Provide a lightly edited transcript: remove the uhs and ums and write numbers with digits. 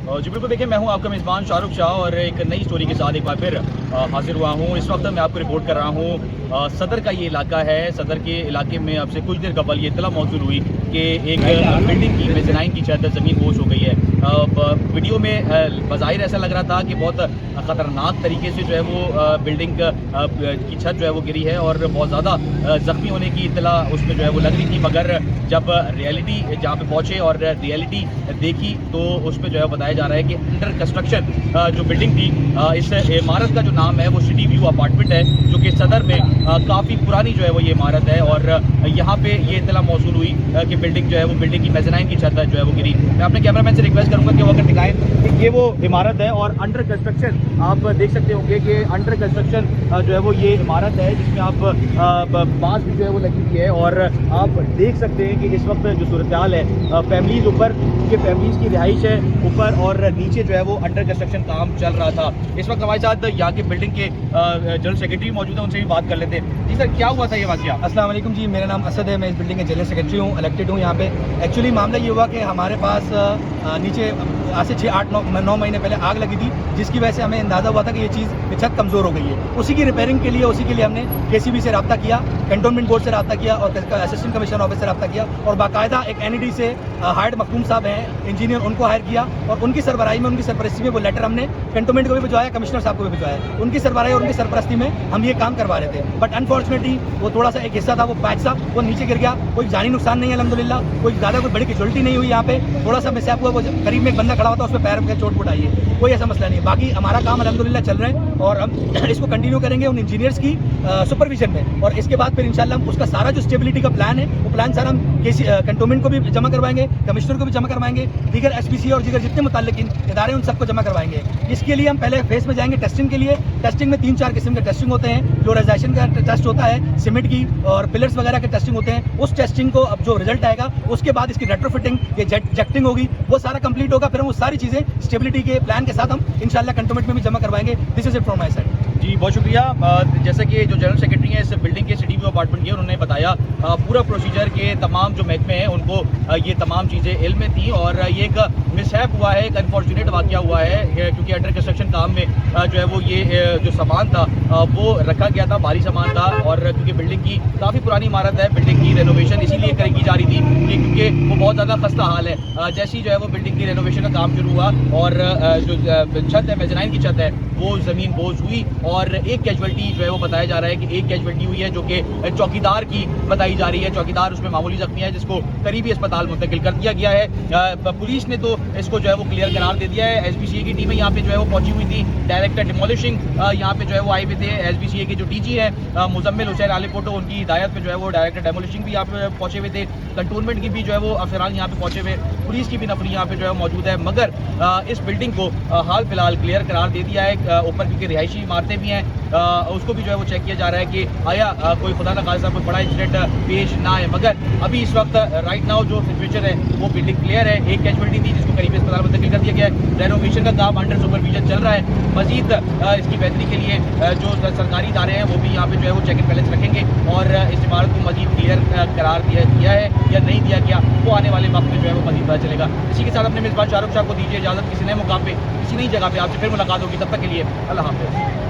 जी बिल्कुल, देखिए मैं हूं आपका मेज़बान शाहरुख शाह और एक नई स्टोरी के साथ एक बार फिर हाज़िर हुआ हूं। इस वक्त मैं आपको रिपोर्ट कर रहा हूं सदर का ये इलाका है। सदर के इलाके में अब से कुछ देर कबल ये इत्तला मौसूल हुई कि एक बिल्डिंग की मेज़नाइन की छत ज़मीन बोझ हो गई है। वीडियो में बज़ाहिर ऐसा लग रहा था कि बहुत ख़तरनाक तरीके से जो है वो बिल्डिंग की छत जो है वो गिरी है और बहुत ज़्यादा ज़ख्मी होने की इत्तला उसमें जो है वो लग रही थी, मगर जब रियलिटी जहाँ पे पहुँचे और रियलिटी देखी तो उसमें जो है बताया जा रहा है कि अंडर कंस्ट्रक्शन जो बिल्डिंग थी, इस इमारत का जो नाम है वो सिटी व्यू अपार्टमेंट है, जो कि सदर में काफ़ी पुरानी जो है वो ये इमारत है। और यहाँ पे ये इत्तला मौसूल हुई कि बिल्डिंग जो है वो बिल्डिंग की मेज़नाइन की छत जो है वो गिरी। मैं अपने कैमरामैन से रिक्वेस्ट करूँगा कि वो अगर दिखाएं कि ये वो इमारत है और अंडर कंस्ट्रक्शन आप देख सकते होंगे कि अंडर कंस्ट्रक्शन जो है वो ये इमारत है, जिसमें आप बांस भी जो है वो लगी हुई है। और आप देख सकते हैं कि इस वक्त जो सूरत हाल है, फैमिलीज़ ऊपर के फैमिलीज़ की रिहाइश है ऊपर और नीचे जो है वो अंडर कंस्ट्रक्शन काम चल रहा था। इस वक्त हमारे साथ यहाँ के बिल्डिंग के जनरल सेक्रेटरी मौजूद है, उनसे भी बात कर लेते हैं। जी सर, क्या हुआ था ये वाक़या? अस्सलाम वालेकुम जी, मेरा नाम असद है, मैं इस बिल्डिंग के जनरल सेक्रेटरी हूँ, इलेक्टेड हूँ यहाँ पे। एक्चुअली मामला ये हुआ कि हमारे पास नीचे आज से 6-8-9 महीने पहले आग लगी थी, जिसकी वजह से हमें अंदाज़ा हुआ था कि ये छत कमज़ोर हो गई है। उसी की रिपेयरिंग के लिए हमने KCB से रब्ता किया, कंटोनमेंट बोर्ड से रब्ता किया और असिस्टेंट कमिश्नर ऑफिस से रब्ता किया और बाकायदा एक NED से हायर्ड मखदूम साहब हैं इंजीनियर, उनको हायर किया और उनकी सरबराही में, उनकी सरपरस्ती में वो लेटर हमने कंटोनमेंट को भी भिजवाया, कमिश्नर साहब को भी भिजवाया। उनकी सरबराही और उनकी सरपरस्ती में हम ये काम करवा रहे थे। बट अनफॉर्चुनेटली वो थोड़ा सा एक हिस्सा था, वो पैच था, वो नीचे गिर गया। कोई जानी नुकसान नहीं है अल्हम्दुलिल्लाह, कोई ज़्यादा कोई बड़ी कैजुअल्टी नहीं हुई यहाँ पे। थोड़ा सा मिसहैप हुआ, वो करीब में एक बंदा खड़ा हुआ था, उस पर पैर में चोट आई है, कोई ऐसा मसला नहीं है। बाकी हमारा काम अल्हम्दुलिल्लाह चल रहा है और हम इसको कंटिन्यू करेंगे उन इंजीनियर्स की सुपरविजन में। और इसके बाद फिर इंशाल्लाह हम उसका सारा जो स्टेबिलिटी का प्लान है, वो प्लान सारा हम कंटोनमेंट को भी जमा करवाएंगे, कमिश्नर को भी जमा करवाएंगे, दीगर SPC और दीगर जितने मुताल्लिकीन इदारे उन सबको जमा करवाएंगे। इसके लिए हम पहले फेस में जाएंगे टेस्टिंग के लिए। टेस्टिंग में 3-4 किस्म के टेस्टिंग होते हैं। फ्लोराइजेशन का टेस्ट होता है, सीमेंट की और पिलर्स वगैरह के टेस्टिंग होते हैं। उस टेस्टिंग को अब जो रिजल्ट आएगा उसके बाद इसकी रेट्रोफिटिंग, ये जेक्टिंग होगी, वो सारा कंप्लीट होगा। फिर हम वो सारी चीज़ें स्टेबिलिटी के प्लान के साथ हम इंशाल्लाह कंटोनमेंट में भी जमा करवाएंगे। This is it from my side. जी बहुत शुक्रिया। जैसे कि जो जनरल सेक्रेटरी हैं इस बिल्डिंग के सिटी व्यू अपार्टमेंट के, उन्होंने बताया पूरा प्रोसीजर के तमाम जो महकमे हैं उनको ये तमाम चीज़ें इल्म में थी और ये एक मिसहैप हुआ है, एक अनफॉर्चुनेट वाक़या हुआ है, क्योंकि अंडर कंस्ट्रक्शन काम में जो है वो ये जो सामान था वो रखा गया था, भारी सामान था। और क्योंकि बिल्डिंग की काफ़ी पुरानी इमारत है, बिल्डिंग की रेनोवेशन इसीलिए की जा रही थी क्योंकि वो बहुत ज़्यादा खस्ता हाल है। जैसे ही जो है वो बिल्डिंग की रेनोवेशन का काम शुरू हुआ और जो छत है, मेज़नाइन की छत है, वो ज़मीन बोझ हुई और एक कैजुअल्टी जो है वो बताया जा रहा है कि एक कैजुअल्टी हुई है जो कि चौकीदार की बताई जा रही है। चौकीदार उसमें मामूली जख्मी है, जिसको करीबी अस्पताल मुंतकिल कर दिया गया है। पुलिस ने तो इसको जो है वो क्लियर करार दे दिया है। SPCA की टीमें यहाँ पे जो है वो पहुंची हुई थी, डायरेक्टर डिमोलिशिंग यहाँ पे जो है वो आए हुए थे। SPCA के जो DG है मुजम्मिल हुसैन आलिपोटो, उनकी हिदायत पे जो है वो डायरेक्टर डेमोलिशिंग भी यहाँ पे पहुंचे हुए थे। कंटोनमेंट की भी जो है वो अफसरान यहाँ पे पहुंचे हुए, पुलिस की भी नफरी यहाँ पे जो है मौजूद है। मगर इस बिल्डिंग को हाल फिलहाल क्लियर करार दे दिया है। ऊपर क्योंकि रिहायशी इमारतें भी हैं, उसको भी जो है वो चेक किया जा रहा है कि आया कोई खुदा न खासा कोई बड़ा इंसिडेंट पेश ना आए। मगर अभी इस वक्त राइट नाउ जो सिचुएशन है वो बिल्डिंग क्लियर है। एक कैजुअल्टी थी जिसको करीबी अस्पताल मुंतकिल कर दिया गया है। रेनोवेशन का काम अंडर सुपरविजन चल रहा है। मजीद इसकी बेहतरी के लिए जो सरकारी इदारे हैं वो भी यहाँ पे जो है वो चेक एंड बैलेंस रखेंगे और इस इमारत को मजीद क्लियर करार दिया है या नहीं दिया गया वो आने वाले वक्त में जो है वो मजीद पता चलेगा। इसी के साथ अपने मेज़बान शाहरुख शाह को दीजिए इजाज़त। किसी नए मुकाम पे, किसी नई जगह पे आपसे फिर मुलाकात होगी। तब तक के लिए अल्लाह हाफ़िज़।